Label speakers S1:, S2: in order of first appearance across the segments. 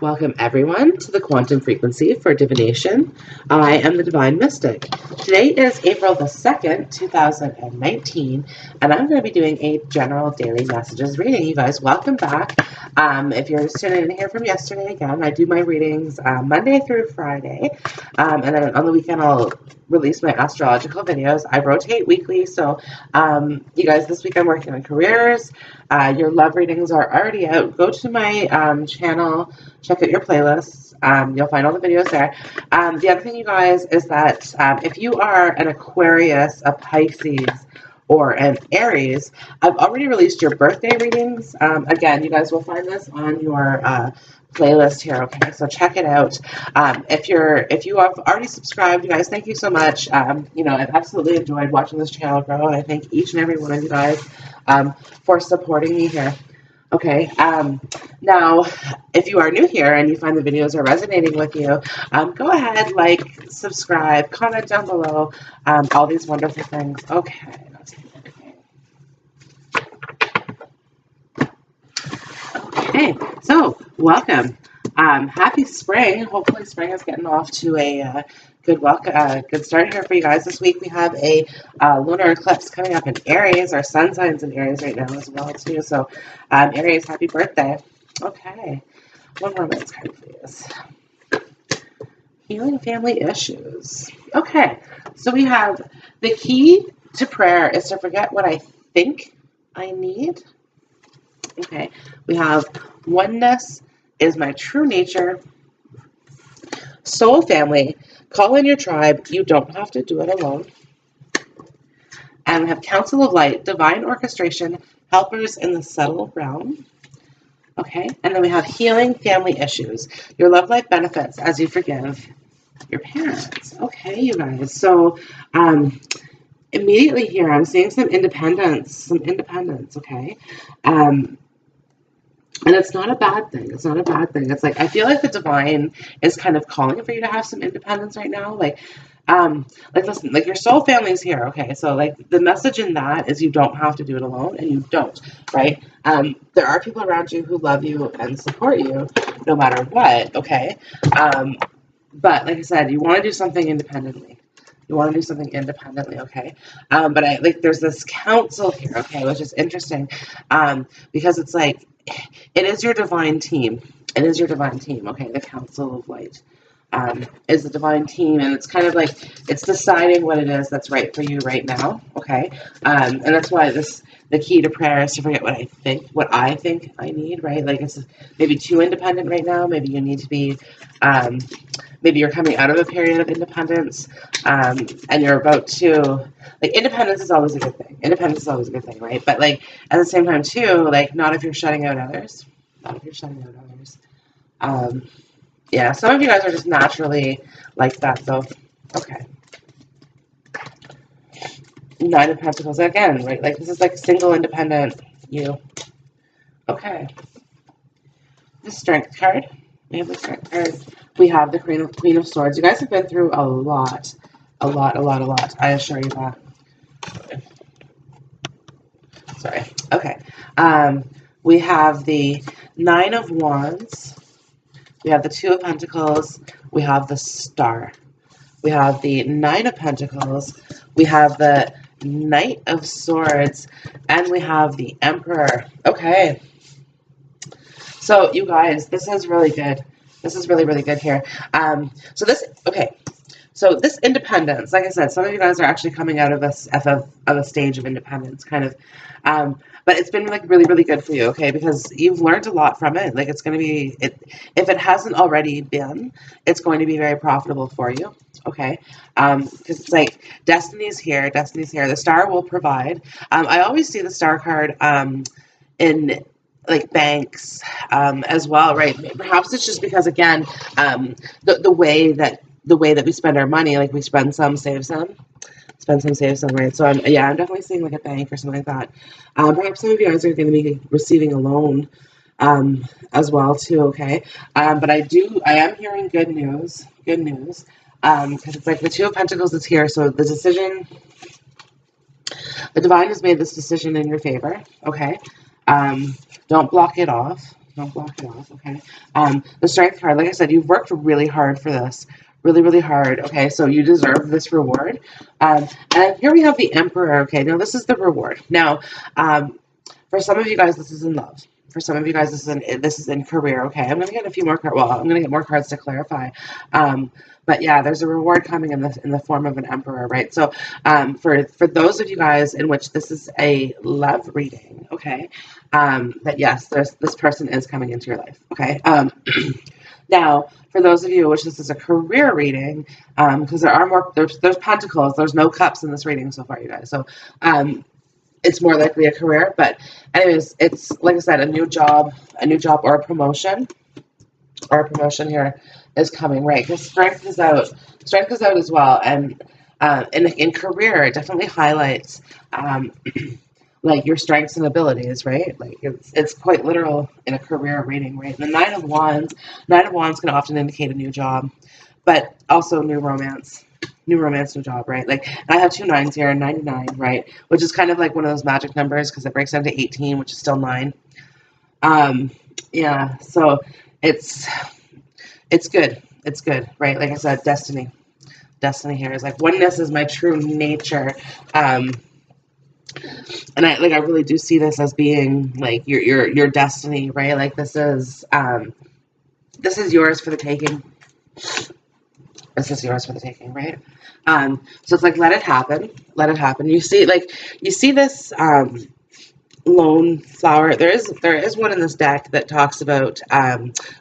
S1: Welcome everyone to the quantum frequency for divination. I am the Divine Mystic. Today is April the 2nd, 2019, and I'm going to be doing a general daily messages reading. You guys, welcome back. If you're just tuning in here from yesterday, again, I do my readings Monday through Friday, and then on the weekend I'll release my astrological videos. I rotate weekly, so you guys, this week I'm working on careers. Your love readings are already out. Go to my channel, check out your playlists. You'll find all the videos there. The other thing, you guys, is that if you are an Aquarius, a Pisces, or an Aries, I've already released your birthday readings. Again, you guys will find this on your playlist here. Okay, so check it out. If you have already subscribed, you guys, thank you so much. You know, I've absolutely enjoyed watching this channel grow, and I thank each and every one of you guys for supporting me here. Okay, now, if you are new here and you find the videos are resonating with you, go ahead, like, subscribe, comment down below, all these wonderful things. Okay, let's see. Okay, so welcome. Happy spring. Hopefully spring is getting off to a good start here for you guys. This week we have a lunar eclipse coming up in Aries. Our sun sign's in Aries right now as well too. So Aries, happy birthday. Okay, one more minute card, please. Healing family issues. Okay, so we have the key to prayer is to forget what I think I need. Okay, we have oneness is my true nature. Soul family, call in your tribe. You don't have to do it alone. And we have council of light, divine orchestration, helpers in the subtle realm. Okay, and then we have healing family issues. Your love life benefits as you forgive your parents. Okay, you guys. So immediately here, I'm seeing some independence. Okay. And it's not a bad thing. It's not a bad thing. It's like, I feel like the divine is kind of calling for you to have some independence right now. Like listen, like your soul family is here. Okay. So like the message in that is you don't have to do it alone, and you don't, right? There are people around you who love you and support you no matter what. Okay. But like I said, you want to do something independently. You want to do something independently, okay? But there's this council here, okay, which is interesting, because it's like, it is your divine team. It is your divine team, okay? The Council of Light is the divine team, and it's kind of like, it's deciding what it is that's right for you right now, okay? And that's why the key to prayer is to forget what I think I need, right? Like, it's maybe too independent right now. Maybe you need to be, maybe you're coming out of a period of independence, and you're about to, like, independence is always a good thing. Independence is always a good thing, right? But, like, at the same time, too, like, not if you're shutting out others. Not if you're shutting out others. Yeah, some of you guys are just naturally like that, though. Okay. Nine of Pentacles, again, right? Like, this is, like, single, independent you. Okay. The Strength card. We have the Strength card. We have the Queen of Swords. You guys have been through a lot. I assure you that. Sorry. Okay. We have the Nine of Wands. We have the Two of Pentacles. We have the Star. We have the Nine of Pentacles. We have the Knight of Swords. And we have the Emperor. Okay. So, you guys, this is really good. This is really, really good here. So this independence, like I said, some of you guys are actually coming out of a stage of independence, kind of. But it's been like really, really good for you, okay? Because you've learned a lot from it. Like, it's going to be, if it hasn't already been, it's going to be very profitable for you, okay? Because it's like destiny's here. The Star will provide. I always see the Star card in like banks as well, right? Perhaps it's just because, again, the way that we spend our money, like we spend some, save some. Save some, right? So I'm definitely seeing like a bank or something like that. Perhaps some of you guys are going to be receiving a loan as well too, okay? But I am hearing good news, because it's like the Two of Pentacles is here, so the decision, the divine has made this decision in your favor, okay? Don't block it off. Don't block it off, okay? The strength card, like I said, you've worked really hard for this. Really, really hard, okay? So you deserve this reward. And then here we have the Emperor, okay? Now, this is the reward. Now, for some of you guys, this is in love. For some of you guys, this is in career, okay? I'm going to get a few more cards. Well, I'm going to get more cards to clarify. But yeah, there's a reward coming in the form of an Emperor, right? So for those of you guys in which this is a love reading, okay? That yes, this person is coming into your life, okay? Now, for those of you which this is a career reading, because there's pentacles, there's no cups in this reading so far, you guys. So it's more likely a career, but anyways, it's like I said, a new job or a promotion here is coming, right? Because strength is out as well, and in career, it definitely highlights like your strengths and abilities, right? Like it's quite literal in a career reading, right? The Nine of Wands can often indicate a new job, but also new romance, new job, right? Like, and I have 2 9s here, 99, right? Which is kind of like one of those magic numbers because it breaks down to 18, which is still 9. Yeah, so it's good. It's good, right? Like I said, destiny here is like oneness is my true nature. And I really do see this as being like your destiny, right? Like this is yours for the taking. This is yours for the taking, right? So it's like let it happen. You see this lone flower. There is one in this deck that talks about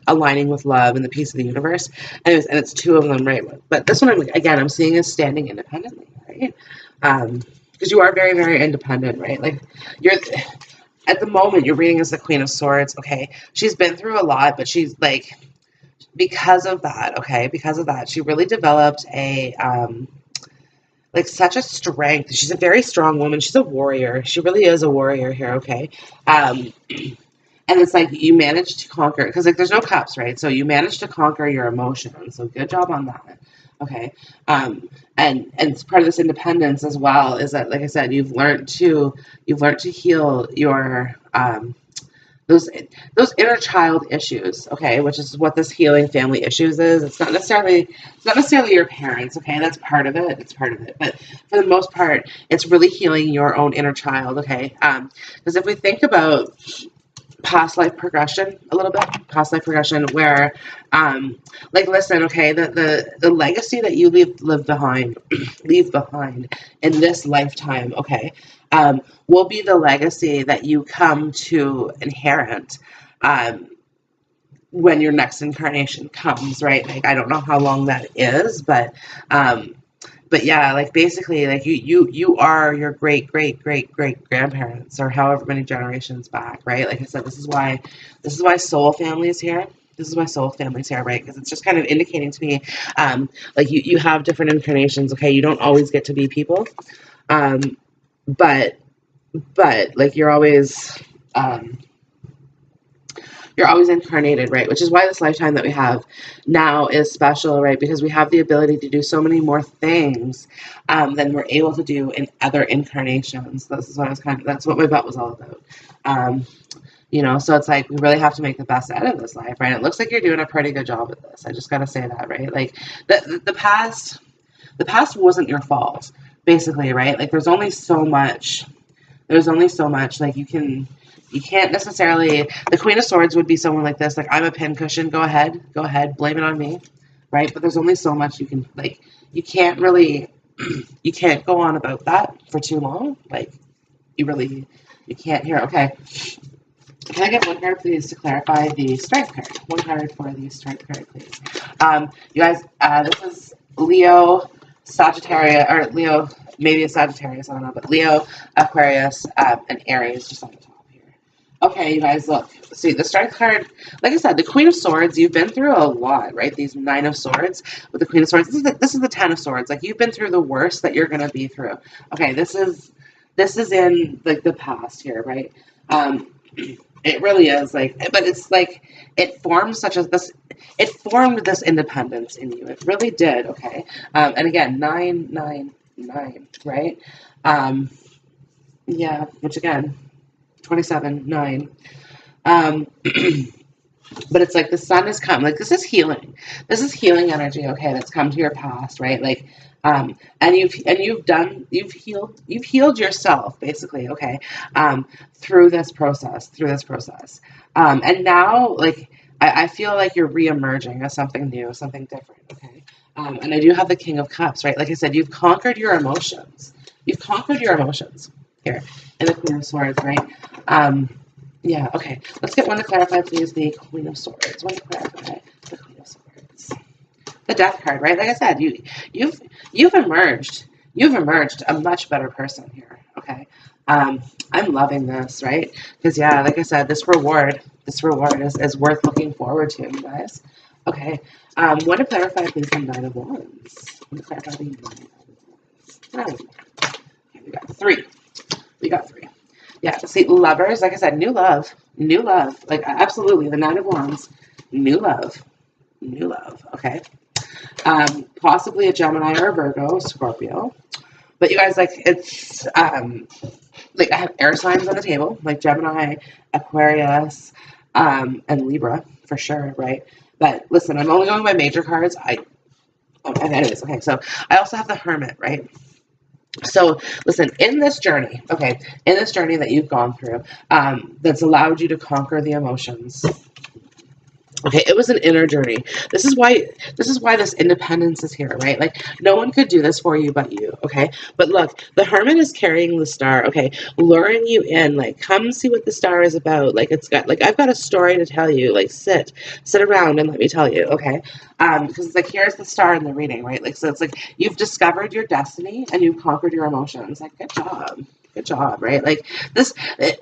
S1: aligning with love and the peace of the universe, and it's 2 of them, right? But this one I'm seeing as standing independently, right? Because you are very, very independent, right? Like you're at the moment you're reading as the Queen of Swords, okay? She's been through a lot, but she's like because of that, she really developed a such a strength. She's a very strong woman. She's a warrior. She really is a warrior here, okay? And it's like you managed to conquer, because like there's no cups, right? So you managed to conquer your emotions. So good job on that. Okay. And it's part of this independence as well is that, like I said, you've learned to heal your those inner child issues, okay, which is what this healing family issues is. It's not necessarily your parents, okay, that's part of it. But for the most part, it's really healing your own inner child, okay? Because if we think about past life progression a little bit, where listen, okay, the legacy that you leave behind in this lifetime, okay, will be the legacy that you come to inherit when your next incarnation comes, right? Like I don't know how long that is, but yeah, like basically, like you are your great grandparents or however many generations back, right? Like I said, this is why soul family is here. Right? Because it's just kind of indicating to me, like you have different incarnations. Okay, you don't always get to be people, but like you're always incarnated, right? Which is why this lifetime that we have now is special, right? Because we have the ability to do so many more things than we're able to do in other incarnations. This is what that's what my butt was all about. So it's like we really have to make the best out of this life, right? It looks like you're doing a pretty good job at this. I just gotta say that, right? Like the past wasn't your fault, basically, right? Like there's only so much like you can't necessarily. The Queen of Swords would be someone like this, like I'm a pincushion, go ahead, blame it on me, right? But there's only so much you can, like, you can't go on about that for too long, like you can't hear. Okay, can I get one card, please, to clarify the strength card? One card for the strength card, please. You guys, this is Leo, Sagittarius, or Leo, maybe a Sagittarius, I don't know, but Leo, Aquarius, and Aries just on the top here. Okay, you guys, look. See, the strength card, like I said, the Queen of Swords, you've been through a lot, right? These 9 of Swords with the Queen of Swords. This is the 10 of Swords. Like, you've been through the worst that you're going to be through. Okay, this is in, like, the past here, right? It really is, like, but it's like it formed this independence in you. It really did, okay? And again, 999, right? Yeah, which again, 27, 9. but it's like the sun has come. Like this is healing. This is healing energy, okay, that's come to your past, right? Like and you've healed yourself basically, okay, through this process. And now like I feel like you're re-emerging as something new, something different, okay? And I do have the King of Cups, right? Like I said, you've conquered your emotions. You've conquered your emotions here in the Queen of Swords, right? Yeah, okay. Let's get one to clarify, please. The Queen of Swords. One to clarify. The Queen of Swords. The Death card, right? Like I said, you've emerged. You've emerged a much better person here. Okay. I'm loving this, right? Because yeah, like I said, this reward is worth looking forward to, you guys. Okay. Want to clarify, please, the Nine of Wands. Want to clarify the Nine of Wands. Okay, we got three. We got three. Yeah, see, lovers, like I said, new love, like absolutely, the Nine of Wands, new love, okay? Possibly a Gemini or a Virgo, Scorpio, but you guys, like, it's, like, I have air signs on the table, like Gemini, Aquarius, and Libra, for sure, right? But listen, I'm only going by major cards, anyways, okay, so I also have the Hermit, right? So listen, in this journey, okay, in this journey that you've gone through, that's allowed you to conquer the emotions. Okay, it was an inner journey. This is why this independence is here, right? Like no one could do this for you but you, okay? But look, the Hermit is carrying the star, okay, luring you in, like come see what the star is about. Like it's got like I've got a story to tell you. Like sit around and let me tell you, okay? Because it's like here's the star in the reading, right? Like so it's like you've discovered your destiny and you've conquered your emotions. Like good job, right? Like this,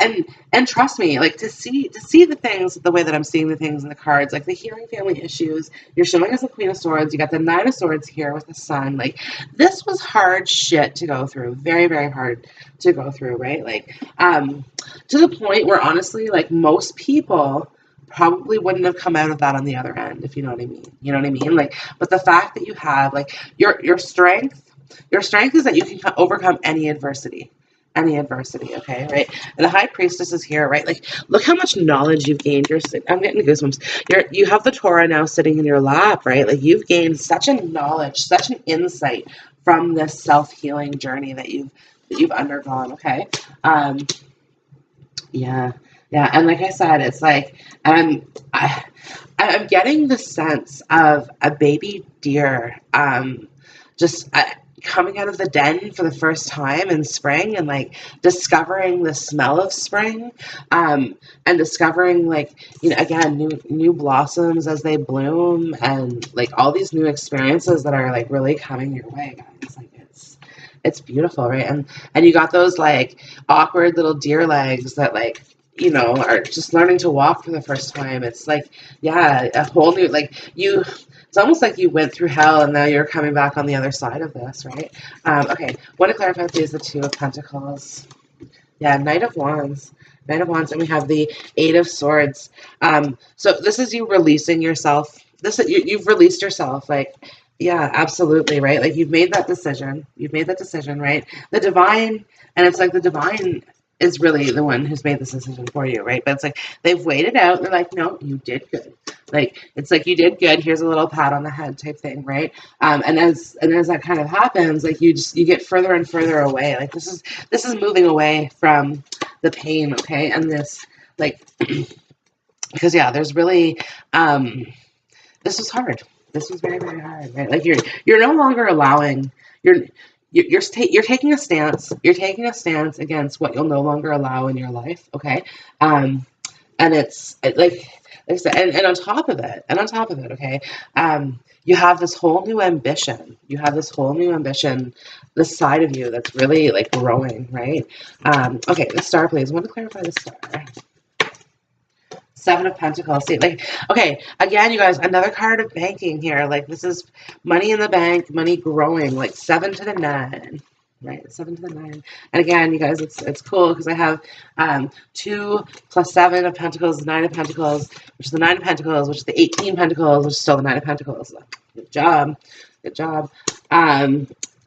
S1: and trust me, like to see the things the way that I'm seeing the things in the cards, like the healing family issues. You're showing us the Queen of Swords. You got the Nine of Swords here with the Sun. Like this was hard shit to go through, very very hard to go through, right? Like to the point where honestly, like most people probably wouldn't have come out of that on the other end, if you know what I mean. You know what I mean? Like, but the fact that you have like your strength is that you can overcome any adversity. Okay, right? And the High Priestess is here, right? Like, look how much knowledge you've gained. I'm getting goosebumps. You have the Torah now sitting in your lap, right? Like, you've gained such a knowledge, such an insight from this self-healing journey that you've undergone. Okay, yeah, and like I said, it's like I'm getting the sense of a baby deer, just coming out of the den for the first time in spring and like discovering the smell of spring, and discovering like again new blossoms as they bloom and like all these new experiences that are like really coming your way, guys. Like it's beautiful, right? And you got those like awkward little deer legs that like are just learning to walk for the first time. It's like, yeah, a whole new, like it's almost like you went through hell and now you're coming back on the other side of this, right? Okay, want to clarify, please, the Two of Pentacles. Yeah, Knight of Wands, and we have the Eight of Swords. So this is you releasing yourself. You've released yourself, like, yeah, absolutely, right? Like you've made that decision. Right? The divine, and it's like the divine is really the one who's made this decision for you, right? But it's like they've waited out. They're like, no, you did good. Like it's like you did good. Here's a little pat on the head type thing, right? And as that kind of happens, like you get further and further away. Like this is moving away from the pain, okay? And this like because yeah, there's really this was hard. This was very very hard, right? Like you're no longer allowing you're taking a stance. You're taking a stance against what you'll no longer allow in your life. Okay, and it's like I said, and on top of it, okay, you have this whole new ambition. This side of you that's really like growing, right? Okay, the star, please. I want to clarify the star. Seven of Pentacles. See, like, okay, again, you guys, another card of banking here. Like, this is money in the bank, money growing, like 7 to the 9, right? 7 to the 9. And again, you guys, it's cool because I have 2 plus 7 of Pentacles, 9 of Pentacles, which is the 9 of Pentacles, which is the 18 Pentacles, which is still the 9 of Pentacles. Good job.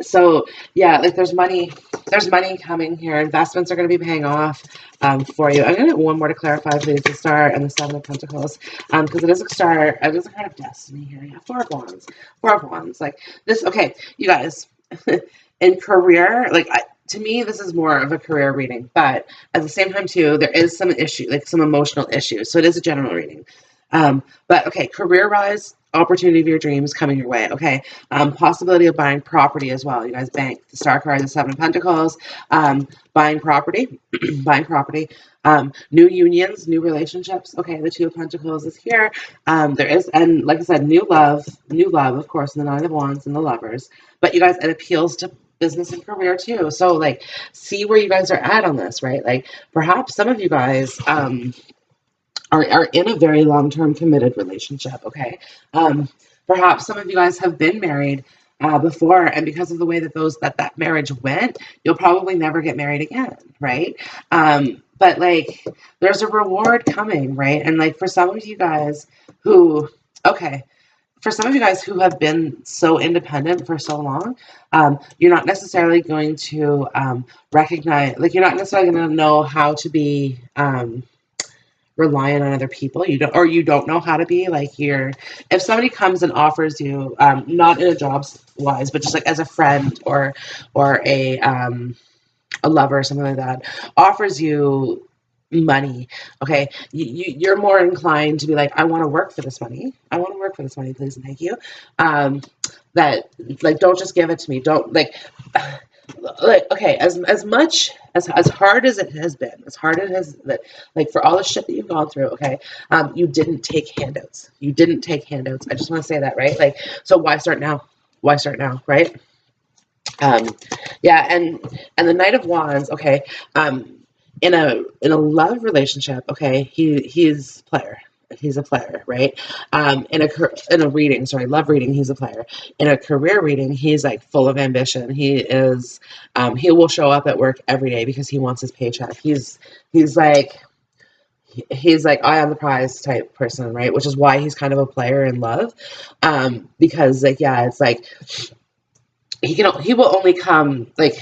S1: So, yeah, like, there's money there's money coming here. Investments are going to be paying off for you. I'm going to get one more to clarify, please. The Star and the Seven of Pentacles, because it is a star. It is a kind of destiny here. Yeah, Four of Wands. Four of Wands. Like this. Okay, you guys. In career, like to me, this is more of a career reading, but at the same time, too, there is some issue, like some emotional issues. So it is a general reading. But okay, career-wise, opportunity of your dreams coming your way. Okay, possibility of buying property as well. You guys, bank, the Star card, the Seven of Pentacles, buying property, buying property. New unions, new relationships. Okay, the Two of Pentacles is here. There is, and like I said, new love, of course, and the Nine of Wands and the Lovers. But you guys, it appeals to business and career too. So like, see where you guys are at on this, right? Like perhaps some of you guys are in a very long-term committed relationship. Okay. Perhaps some of you guys have been married before, and because of the way that that marriage went, you'll probably never get married again, right? But like, there's a reward coming, right? And like for some of you guys who, okay, for some of you guys who have been so independent for so long, you're not necessarily going to recognize, like you're not necessarily going to know how to be reliant on other people. You don't know how to be like if somebody comes and offers you, not in a jobs wise, but just like as a friend or a lover or something like that, offers you money, okay, you're more inclined to be like, I want to work for this money. I want to work for this money, please and thank you. That like, don't just give it to me. Don't like okay, as much as hard as it has been, as hard as it has, that like for all the shit that you've gone through, okay, you didn't take handouts. You didn't take handouts. I just want to say that, right? Like, so why start now? Why start now, right? Yeah, and the Knight of Wands, okay, in a love relationship, okay, he's player. He's a player, right? In a reading, sorry, love reading, he's a player. In a career reading, he's like full of ambition. He will show up at work every day because he wants his paycheck. He's like I am the prize type person, right? Which is why he's kind of a player in love, because like, yeah, it's like he will only come, like,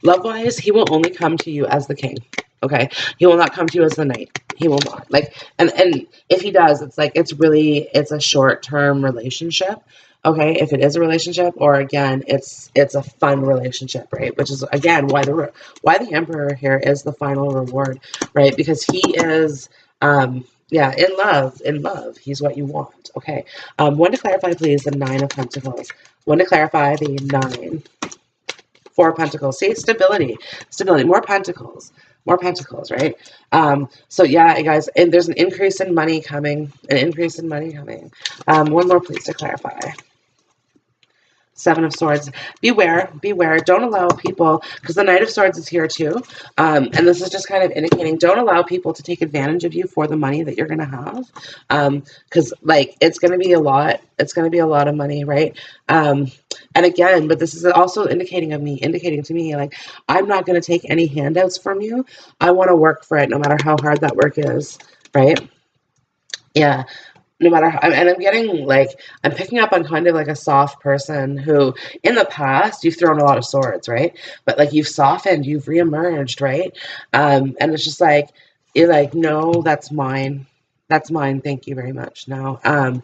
S1: love wise, he will only come to you as the king. Okay, he will not come to you as the knight. He will not, like, and if he does, it's like it's a short-term relationship. Okay, if it is a relationship, or again, it's a fun relationship, right? Which is again why the Emperor here is the final reward, right? Because he is yeah, in love, he's what you want. Okay, one to clarify, please, the Nine of Pentacles. One to clarify, the Nine. Four of Pentacles. See, stability, more pentacles, right? So yeah, guys, and there's an increase in money coming, one more, please, to clarify. Seven of Swords. Beware. Don't allow people, because the Knight of Swords is here too. And this is just kind of indicating, don't allow people to take advantage of you for the money that you're going to have. Because like, it's going to be a lot. It's going to be a lot of money, right? And again, but this is also indicating to me, like, I'm not going to take any handouts from you. I want to work for it, no matter how hard that work is, right? Yeah. No matter how, and I'm getting like, I'm picking up on kind of like a soft person who in the past you've thrown a lot of swords, right? But like, you've softened, you've reemerged, right? And it's just like, you're like, no, that's mine. Thank you very much. Now,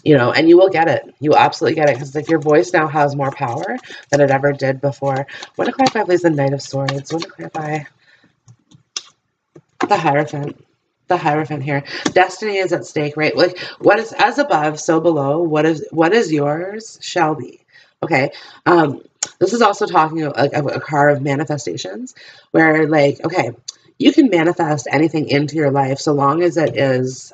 S1: you know, and you will get it. You will absolutely get it, because like, your voice now has more power than it ever did before. Want to clarify, please, the Knight of Swords. Want to clarify the Hierophant. The Hierophant here. Destiny is at stake, right? Like, what is as above, so below. What is yours shall be. Okay. This is also talking like a card of manifestations, where like, okay, you can manifest anything into your life so long as it is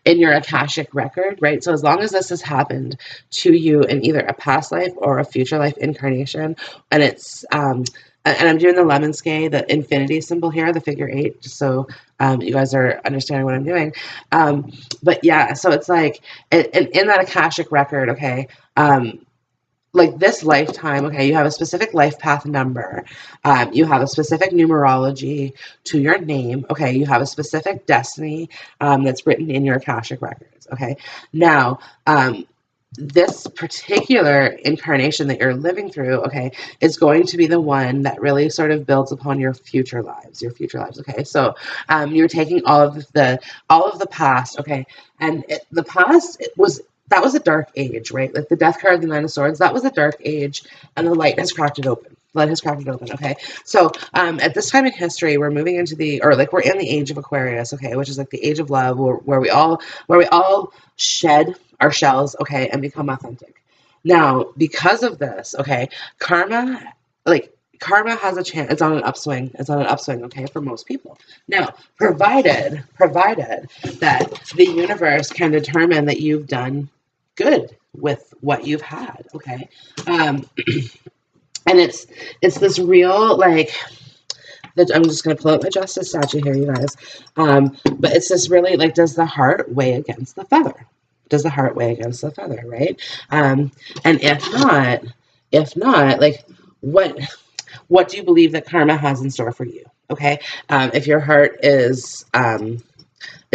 S1: in your Akashic record, right? So as long as this has happened to you in either a past life or a future life incarnation, and it's and I'm doing the lemon skein, the infinity symbol here, the figure 8, just so you guys are understanding what I'm doing. But yeah, so it's like, in that Akashic record, okay, like this lifetime, okay, you have a specific life path number, you have a specific numerology to your name, okay, you have a specific destiny that's written in your Akashic records, okay. Now, this particular incarnation that you're living through, okay, is going to be the one that really sort of builds upon your future lives, okay? So you're taking all of the past, okay? And the past, that was a dark age, right? Like the death card, the Nine of Swords, that was a dark age, and the light has cracked it open. Light has cracked it open, okay? So at this time in history, we're moving into we're in the age of Aquarius, okay, which is like the age of love, where we all shed our shells, okay, and become authentic. Now, because of this, okay, karma, karma has a chance. It's on an upswing. It's on an upswing, okay, for most people. Now, provided that the universe can determine that you've done good with what you've had, okay, and it's this real I'm just going to pull out my justice statue here, you guys. But it's this really does the heart weigh against the feather? Does the heart weigh against the feather, right? And if not, what do you believe that karma has in store for you? Okay, if your heart is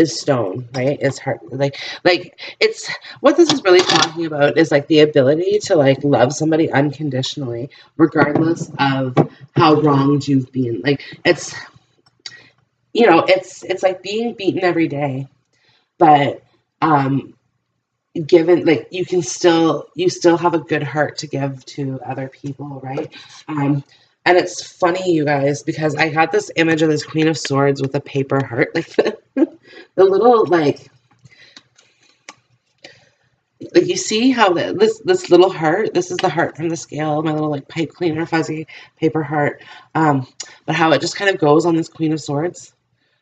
S1: stone, right? It's hard, it's what this is really talking about is the ability to love somebody unconditionally, regardless of how wronged you've been. It's it's like being beaten every day, but given you still have a good heart to give to other people, right? And it's funny, you guys, because I got this image of this Queen of Swords with a paper heart, the little you see how this little heart, this is the heart from the scale, my little pipe cleaner fuzzy paper heart, but how it just kind of goes on this Queen of Swords,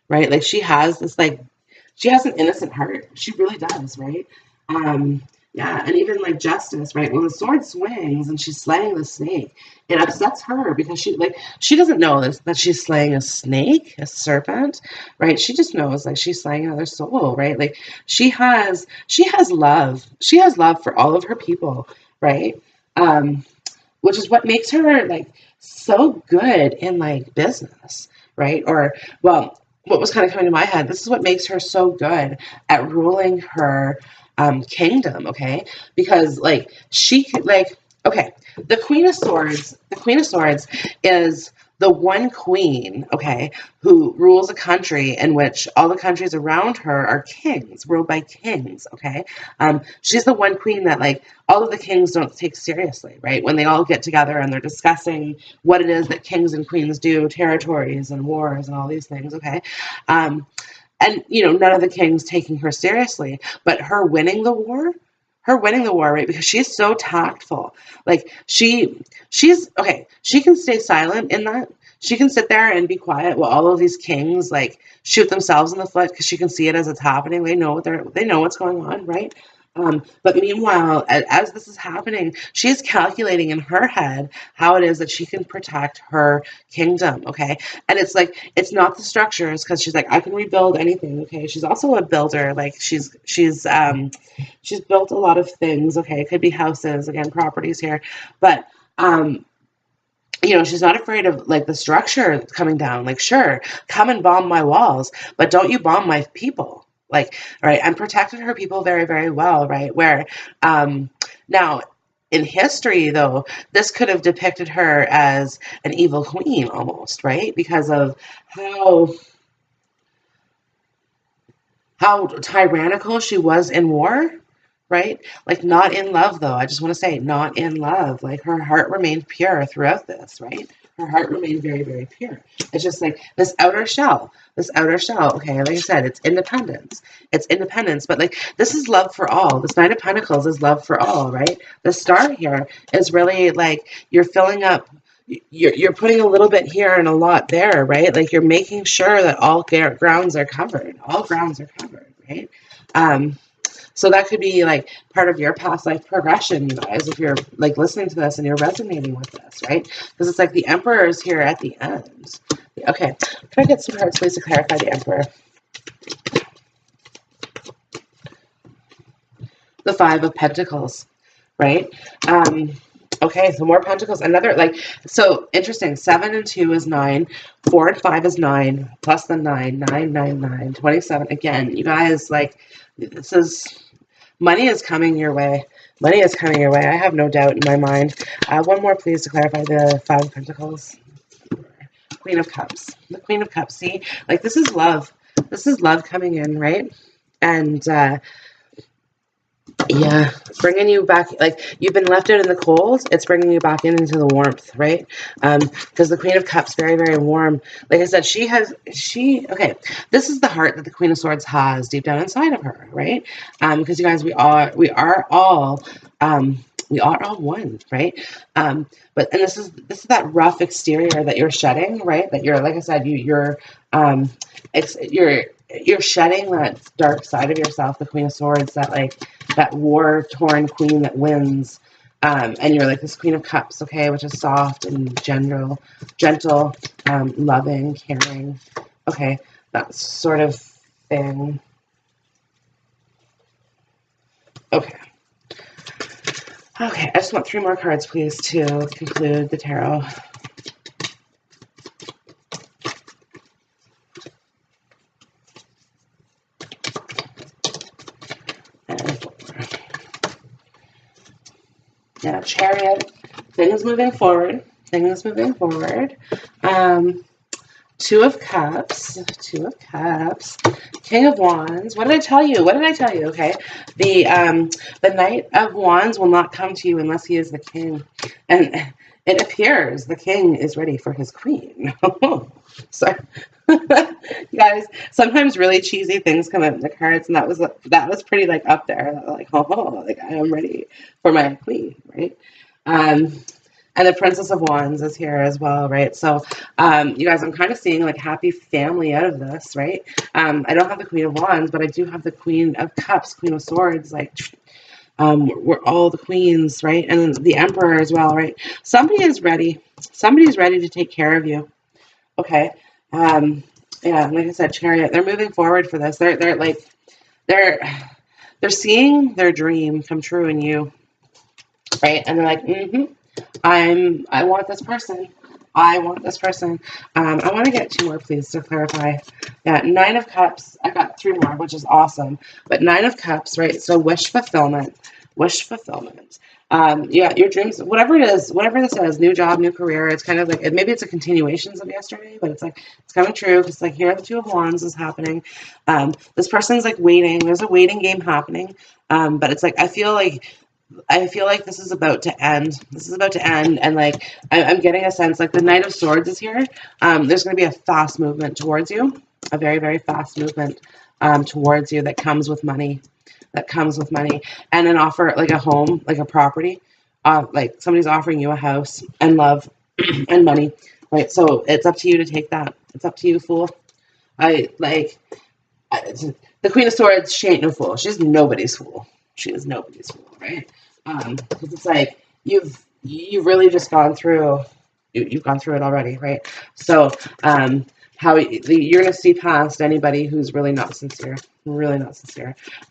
S1: right? She has this she has an innocent heart, she really does, right? Yeah, and even justice, right? When the sword swings and she's slaying the snake, it upsets her because she doesn't know that she's slaying a snake, a serpent, right? She just knows she's slaying another soul, right? She has love. She has love for all of her people, right? Which is what makes her so good in business, right? Or well, what was kind of coming to my head, this is what makes her so good at ruling her kingdom, okay? Because she could okay, the Queen of Swords is the one queen, okay, who rules a country in which all the countries around her are kings, ruled by kings, okay? She's the one queen that all of the kings don't take seriously, right? When they all get together and they're discussing what it is that kings and queens do, territories and wars and all these things, okay? And none of the kings taking her seriously, but her winning the war, right? Because she's so tactful. She's okay. She can stay silent in that. She can sit there and be quiet while all of these kings shoot themselves in the foot because she can see it as it's happening. They know what's going on, right? But meanwhile, as this is happening, she's calculating in her head how it is that she can protect her kingdom, okay? And it's not the structures, because she's I can rebuild anything, okay? She's also a builder. She's built a lot of things, okay? It could be houses, again, properties here, but she's not afraid of the structure coming down. Sure, come and bomb my walls, but don't you bomb my people. Right, and protected her people very, very well, right? Where now in history, though, this could have depicted her as an evil queen almost, right? Because of how tyrannical she was in war, right? Not in love, though. I just want to say, not in love. Her heart remained pure throughout this, right? Her heart remained very, very pure. It's just this outer shell, okay? Like I said, it's independence. It's independence, but this is love for all. This Knight of Pentacles is love for all, right? The star here is really you're filling up, you're putting a little bit here and a lot there, right? You're making sure that all grounds are covered. All grounds are covered, right? So that could be part of your past life progression, you guys, if you're listening to this and you're resonating with this, right? Because it's the Emperor is here at the end. Okay, can I get some cards, please, to clarify the Emperor? The Five of Pentacles, right? Okay, so more Pentacles. Another, so interesting. 7 and 2 is 9. 4 and 5 is 9. Plus the 9. 9, 9, 9. 27. Again, you guys, this is, money is coming your way. Money is coming your way. I have no doubt in my mind. One more, please, to clarify the Five of Pentacles. Queen of Cups. The Queen of Cups. See, like this is love. This is love coming in, right? And yeah, bringing you back, like you've been left out in the cold, it's bringing you back into the warmth, right? Because the Queen of Cups, very, very warm. Like I said, okay, this is the heart that the Queen of Swords has deep down inside of her, right? Because you guys, we are all one, right? But and this is that rough exterior that you're shedding, right? That you're, like I said, you're shedding that dark side of yourself, the Queen of Swords, that war-torn queen that wins. And you're like this Queen of Cups, okay, which is soft and gentle, loving, caring. Okay, that sort of thing. Okay. Okay, I just want 3 more cards, please, to conclude the tarot. Yeah, Chariot. Things moving forward. Two of Cups. King of Wands. What did I tell you? Okay. The Knight of Wands will not come to you unless he is the king. And it appears the king is ready for his queen. So guys, sometimes really cheesy things come out in the cards, and that was pretty like up there. Like, like I am ready for my queen, right? And the Princess of Wands is here as well, right? So, you guys, I'm kind of seeing like happy family out of this, right? I don't have the Queen of Wands, but I do have the Queen of Cups, Queen of Swords, like, we're all the queens, right? And the Emperor as well, right? Somebody is ready. Somebody's ready to take care of you. Okay. Yeah, like I said, Chariot, they're moving forward for this. They're seeing their dream come true in you, right? And they're like, I want this person. I want to get 2 more, please, to clarify. Yeah, 9 of Cups. I got 3 more, which is awesome. But 9 of Cups, right? So wish fulfillment. Yeah, your dreams, whatever this is, new job, new career. It's kind of like, maybe it's a continuation of yesterday, but it's like, it's coming true. Because like here, the 2 of Wands is happening. This person's like waiting. There's a waiting game happening. But it's like, I feel like this is about to end. And like I'm getting a sense like the Knight of Swords is here. There's going to be a fast movement towards you, a very, very fast movement towards you that comes with money, and an offer, like a home, like a property, like somebody's offering you a house and love and money, right? So it's up to you to take that. It's up to you, fool. The Queen of Swords, she ain't no fool. She's nobody's fool. She is nobody's fool, right? Because it's like you've really just gone through. You've gone through it already, right? So how you're gonna see past anybody who's really not sincere.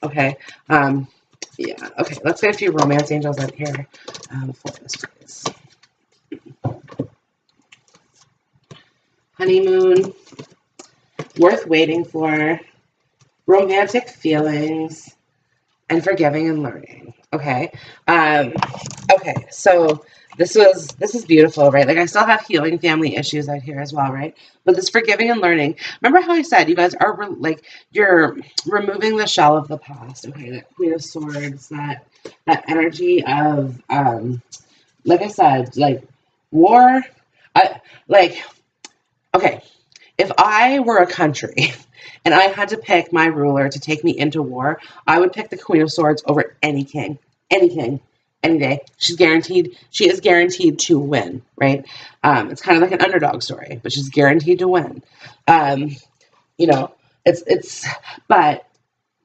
S1: Okay. Yeah. Okay. Let's get a few romance angels out here for this, please. Honeymoon. Worth waiting for. Romantic feelings. And forgiving and learning. Okay. Okay. So this is beautiful, right? Like I still have healing family issues out here as well, right? But this forgiving and learning. Remember how I said you guys are like you're removing the shell of the past. Okay, that Queen of Swords, that energy of like I said, like war. Okay, if I were a country and I had to pick my ruler to take me into war, I would pick the Queen of Swords over any king, any day. She is guaranteed to win, right? It's kind of like an underdog story, but she's guaranteed to win. You know, but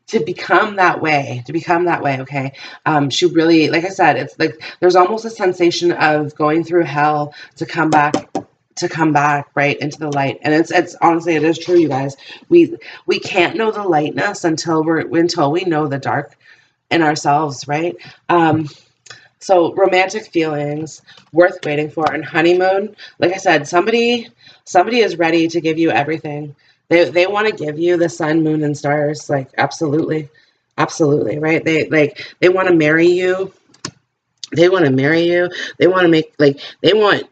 S1: to become that way, okay? She really, like I said, it's like there's almost a sensation of going through hell to come back right into the light. And it's honestly, it is true, you guys. We can't know the lightness until we know the dark in ourselves, right? So romantic feelings, worth waiting for, and honeymoon. Like I said, somebody is ready to give you everything. They want to give you the sun, moon, and stars. Like absolutely, right? They want to marry you. They want to marry you. They want to make, like, they want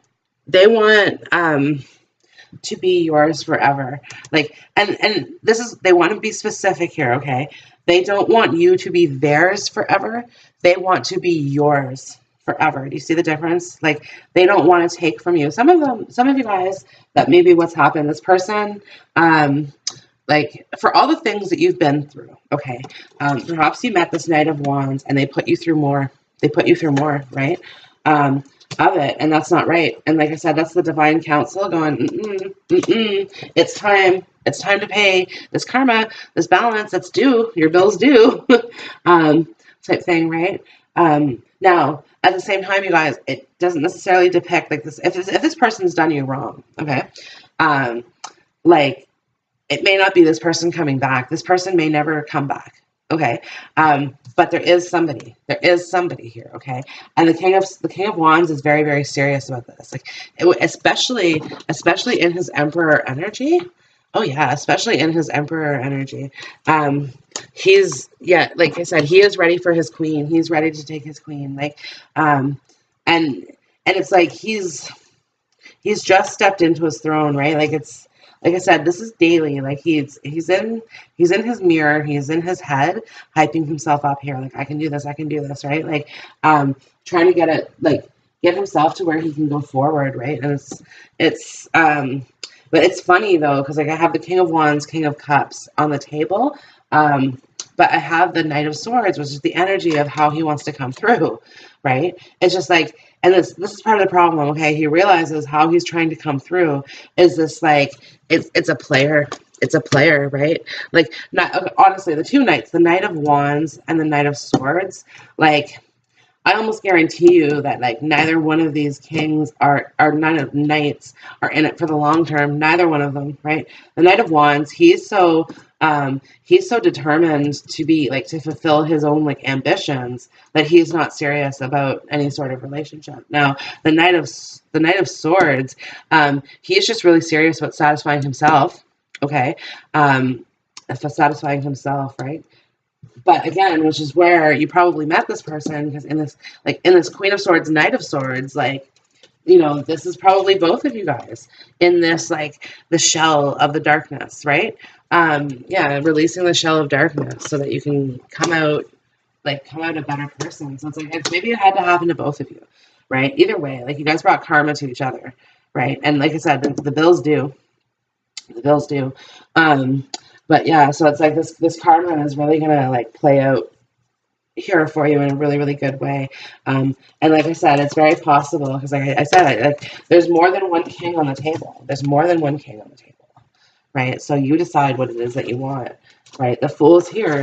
S1: to be yours forever. Like, and this is, they want to be specific here, okay? They don't want you to be theirs forever. They want to be yours forever. Do you see the difference? Like, they don't want to take from you. Some of you guys, that maybe what's happened, this person, like, for all the things that you've been through, okay, perhaps you met this Knight of Wands and they put you through more. They put you through more, right? Of it, and that's not right. And like I said, that's the divine counsel going, it's time. It's time to pay this karma, this balance that's due. Your bill's due, type thing, right? Now, at the same time, you guys, it doesn't necessarily depict like this. If this person's done you wrong, okay, like, it may not be this person coming back. This person may never come back. Okay. But there is somebody. There is somebody here. Okay. And the King of Wands is very, very serious about this. Like, especially in his Emperor energy. Oh yeah, especially in his Emperor energy. He's, yeah, like I said, he is ready for his queen. He's ready to take his queen. Like, and it's like he's just stepped into his throne, right? Like, it's, like I said, this is daily. Like, he's in his mirror, he's in his head, hyping himself up here. Like, I can do this, right? Like, trying to get himself to where he can go forward, right? And it's but it's funny though, because like I have the King of Wands, King of Cups on the table. But I have the Knight of Swords, which is the energy of how he wants to come through, right? It's just like, and this is part of the problem, okay? He realizes how he's trying to come through is this, like, it's a player. It's a player, right? Like, not, honestly, the two knights, the Knight of Wands and the Knight of Swords, like, I almost guarantee you that, like, neither one of these kings none of knights are in it for the long term. Neither one of them, right? The Knight of Wands, he's so determined to be, like, to fulfill his own, like, ambitions that he's not serious about any sort of relationship. Now, the Knight of Swords, he's just really serious about satisfying himself. Okay, for satisfying himself, right? But again, which is where you probably met this person, because in this Queen of Swords, Knight of Swords, like, you know, this is probably both of you guys in this, like, the shell of the darkness, right? Yeah, releasing the shell of darkness so that you can come out a better person. So it's like, maybe it had to happen to both of you, right? Either way, like, you guys brought karma to each other, right? And like I said, the bills due. The bills due. But yeah, so it's like this karma is really gonna, like, play out here for you in a really, really good way. And like I said, it's very possible, because like I said, like, there's more than one king on the table. There's more than one king on the table, right? So you decide what it is that you want, right? The Fool's here,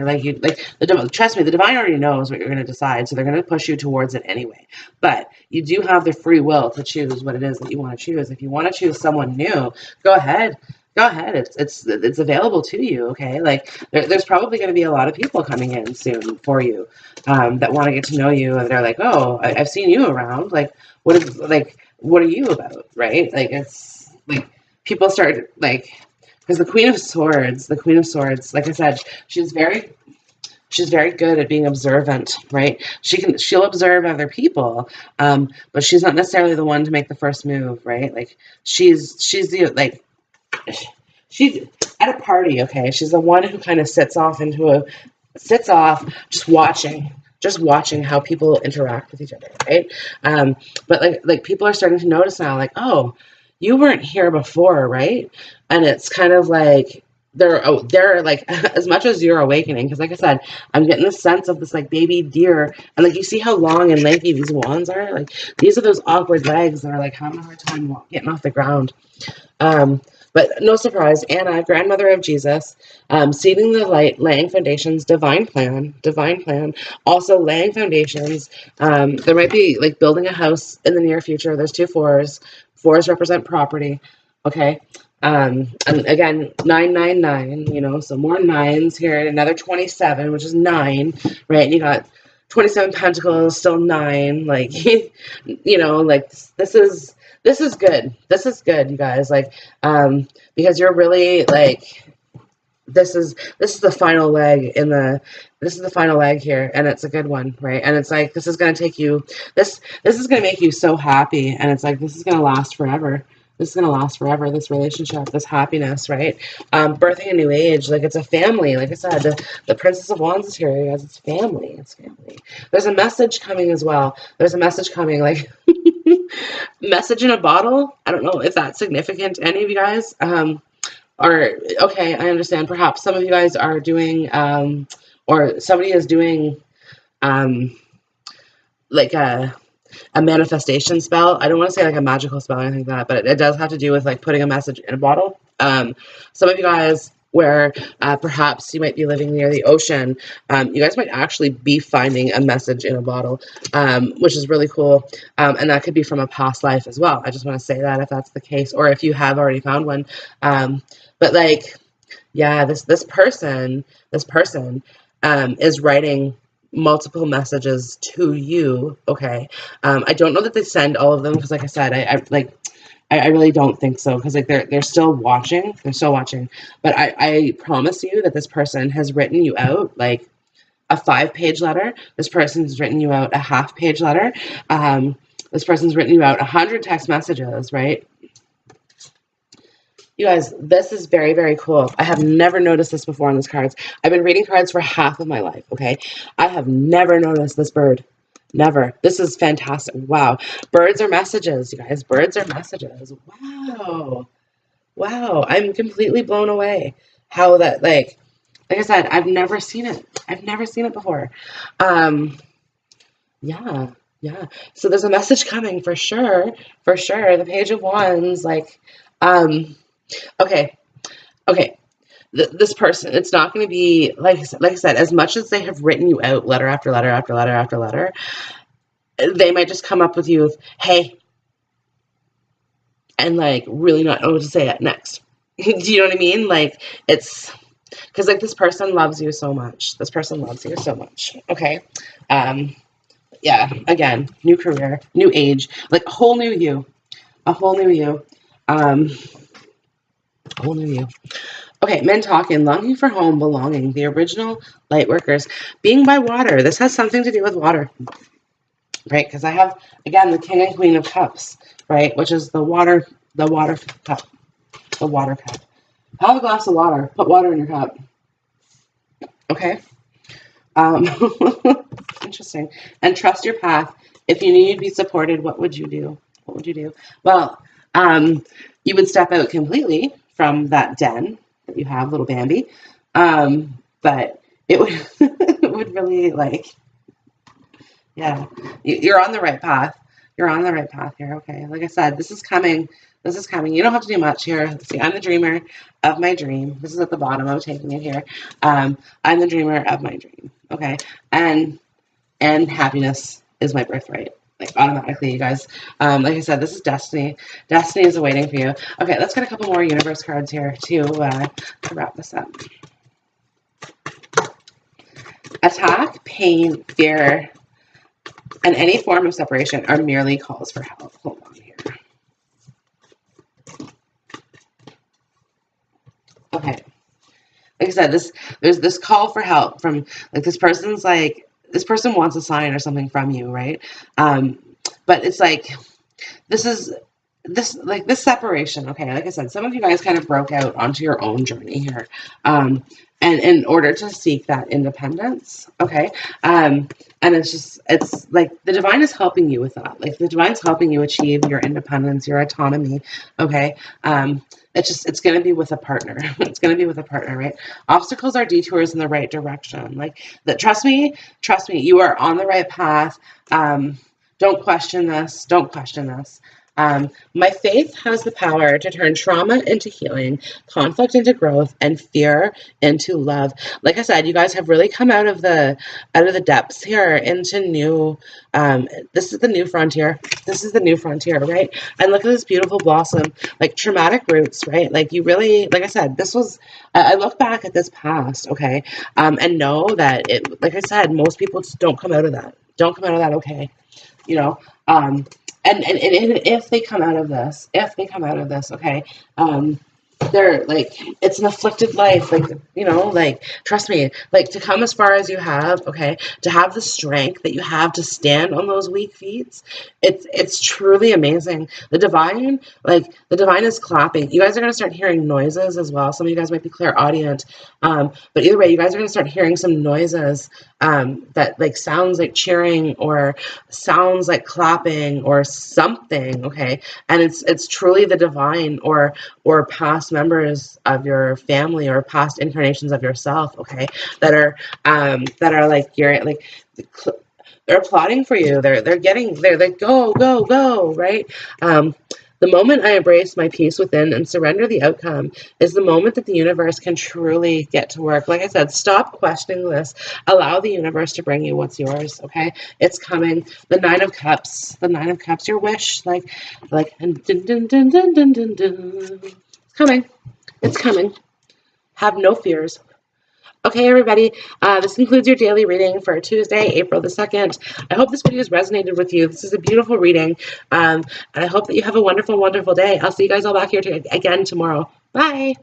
S1: trust me, the divine already knows what you're going to decide, so they're going to push you towards it anyway. But you do have the free will to choose what it is that you want to choose. If you want to choose someone new, go ahead. Go ahead. It's available to you. Okay, like, there's probably going to be a lot of people coming in soon for you, that want to get to know you, and they're like, oh, I've seen you around. Like, what are you about, right? Like, it's like people start, like, because the Queen of Swords, like I said, she's very good at being observant, right? She'll observe other people, but she's not necessarily the one to make the first move, right? Like, she's at a party, okay? She's the one who kind of sits off, just watching how people interact with each other, right? But like people are starting to notice now, like, oh, you weren't here before, right? And it's kind of like they're like, as much as you're awakening, because like I said, I'm getting the sense of this, like, baby deer, and like, you see how long and lanky these wands are. Like, these are those awkward legs that are like having a hard time getting off the ground. But no surprise, Anna, grandmother of Jesus, seeding the light, laying foundations, divine plan, also laying foundations. There might be, like, building a house in the near future. There's 2 4s. 4s represent property, okay? And again, 999, you know, so more 9s here, another 27, which is 9, right? And you got 27 pentacles, still 9, like, you know, like, this is good. This is good, you guys, like, because you're really, like, this is the final leg in the this is the final leg here, and it's a good one, right? And it's like this is gonna take you this is gonna make you so happy, and it's like this is gonna last forever. This is gonna last forever. This relationship, this happiness, right? Birthing a new age, like it's a family. Like I said, the Princess of Wands is here, you guys. It's family. It's family. There's a message coming as well. There's a message coming, like message in a bottle. I don't know if that's significant to any of you guys. Or okay, I understand. Perhaps some of you guys are doing, or somebody is doing, um, like a manifestation spell. I don't want to say like a magical spell or anything like that, but it does have to do with like putting a message in a bottle. Some of you guys where perhaps you might be living near the ocean, you guys might actually be finding a message in a bottle, which is really cool. And that could be from a past life as well. I just want to say that if that's the case, or if you have already found one. But like, yeah, this person is writing multiple messages to you. Okay. I don't know that they send all of them because, like I said, I really don't think so because like they're still watching. They're still watching. But I promise you that this person has written you out like a 5-page letter. This person's written you out a half-page letter. This person's written you out 100 text messages, right? You guys, this is very, very cool. I have never noticed this before on these cards. I've been reading cards for half of my life, okay? I have never noticed this bird. Never. This is fantastic. Wow. Birds are messages, you guys. Birds are messages. Wow. Wow. I'm completely blown away how that, like I said, I've never seen it. I've never seen it before. Yeah. Yeah. So there's a message coming for sure. For sure. The Page of Wands, like, okay. Okay. This person, it's not going to be like I said, as much as they have written you out letter after letter after letter after letter, they might just come up with you with, hey, and like really not know what to say next. Do you know what I mean? Like it's because like this person loves you so much. This person loves you so much. Okay. Yeah. Again, new career, new age, like a whole new you, a whole new you, a whole new you. Okay, men talking, longing for home, belonging, the original light workers, being by water. This has something to do with water, right? Because I have, again, the King and Queen of Cups, right? Which is the water cup, the water cup. Have a glass of water. Put water in your cup. Okay. Interesting. And trust your path. If you knew you'd be supported, what would you do? What would you do? Well, you would step out completely from that den that you have, little Bambi. But it would it would really like, yeah, you're on the right path. You're on the right path here. Okay. Like I said, this is coming. This is coming. You don't have to do much here. See, I'm the dreamer of my dream. This is at the bottom. I'm taking it here. I'm the dreamer of my dream. Okay. And happiness is my birthright. Like automatically, you guys. Like I said, this is destiny. Destiny is awaiting for you. Okay, let's get a couple more universe cards here to wrap this up. Attack, pain, fear, and any form of separation are merely calls for help. Hold on here. Okay. Like I said, there's this call for help from like this person's like this person wants a sign or something from you, right? But it's like this separation. Okay, like I said, some of you guys kind of broke out onto your own journey here, and in order to seek that independence. Okay, and it's like the divine is helping you with that. Like the divine's helping you achieve your independence, your autonomy. Okay. It's going to be with a partner. It's going to be with a partner, right? Obstacles are detours in the right direction. Like that. Trust me, you are on the right path. Don't question this. Don't question this. My faith has the power to turn trauma into healing, conflict into growth, and fear into love. Like I said, you guys have really come out of the depths here into new. This is the new frontier. This is the new frontier, right? And look at this beautiful blossom, like traumatic roots, right? Like you really, like I said, this was. I look back at this past, okay, and know that it. Like I said, most people just don't come out of that. Don't come out of that, okay, you know. And if they come out of this, okay, they're like, it's an afflicted life, like, you know, like, trust me, like, to come as far as you have, okay, to have the strength that you have to stand on those weak feet, it's truly amazing. The divine, like, the divine is clapping. You guys are going to start hearing noises as well. Some of you guys might be clairaudient, but either way, you guys are going to start hearing some noises that like sounds like cheering or sounds like clapping or something, okay, and it's truly the divine or past members of your family or past incarnations of yourself, okay, that are like you're like they're applauding for you. They're like go go go, right? The moment I embrace my peace within and surrender the outcome is the moment that the universe can truly get to work. Like I said, stop questioning this. Allow the universe to bring you what's yours, okay? It's coming. The Nine of Cups. The Nine of Cups, your wish. And dun, dun, dun, dun, dun, dun, dun. It's coming. It's coming. Have no fears. Okay, everybody, this concludes your daily reading for Tuesday, April the 2nd. I hope this video has resonated with you. This is a beautiful reading, and I hope that you have a wonderful, wonderful day. I'll see you guys all back here again tomorrow. Bye.